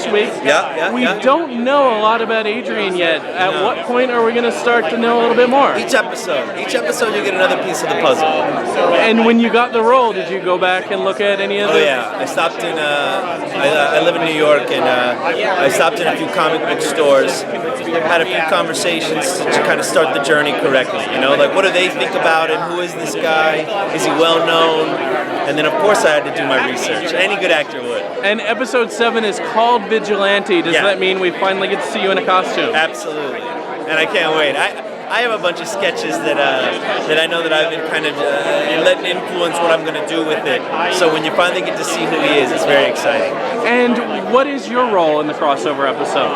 this week. We don't know a lot about Adrian yet. At what point are we going to start to know a little bit more? Each episode you get another piece of the puzzle. And when you got the role, did you go back and look at any of the... Oh yeah, I stopped in, I live in New York, and I stopped in a few comic book stores, had a few conversations to kind of start the journey correctly, you know, like what do they think about him, who is this guy, is he well known, and then of course I had to do my research. Any good actor would. And episode 7 is called Vigilante. Does that mean we finally get to see you in a costume? Absolutely, and I can't wait. I have a bunch of sketches that I know that I've been kind of letting influence what I'm going to do with it. So when you finally get to see who he is, it's very exciting. And what is your role in the crossover episode?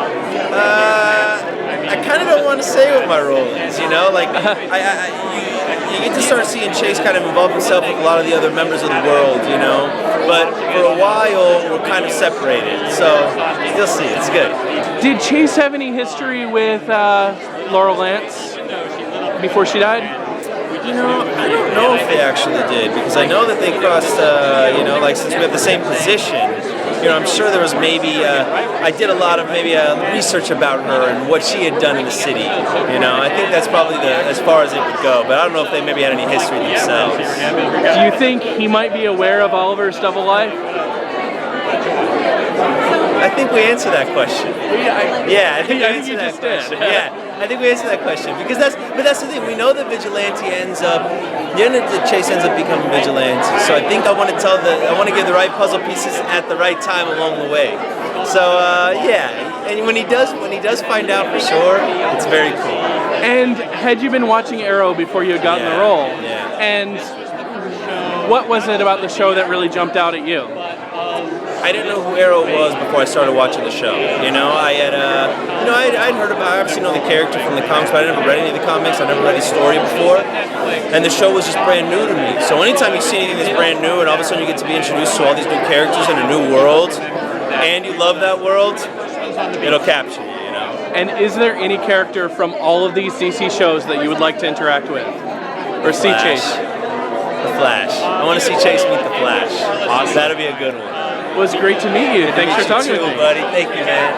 I kind of don't want to say what my role is, you know? Like, you get to start seeing Chase kind of involve himself with a lot of the other members of the world, you know? But for a while, we're kind of separated. So you'll see, it's good. Did Chase have any history with Laurel Lance before she died? You know, I don't know if they actually did, because I know that they crossed, you know, like since we have the same position, you know, I'm sure there was maybe, I did a lot of maybe research about her and what she had done in the city, you know. I think that's probably as far as it would go, but I don't know if they maybe had any history themselves. Do you think he might be aware of Oliver's double life? I think we answered that question. Yeah, I think we answered that question. Did. Yeah, I think we answered that question because that's the thing. We know that Vigilante ends up, the end of the Chase ends up becoming Vigilante. So I think I want to give the right puzzle pieces at the right time along the way. So yeah, and when he does find out for sure, it's very cool. And had you been watching Arrow before you had gotten the role? Yeah. And what was it about the show that really jumped out at you? I didn't know who Arrow was before I started watching the show. You know, I'd heard about, I obviously know the character from the comics, but I never read any of the comics. I never read his story before, and the show was just brand new to me. So anytime you see anything that's brand new, and all of a sudden you get to be introduced to all these new characters in a new world, and you love that world, it'll capture you. You know. And is there any character from all of these DC shows that you would like to interact with, or see Chase? The Flash. I want to see Chase meet the Flash. Awesome. That'll be a good one. It was great to meet you. Thanks for talking to me. Buddy. Thank you, man.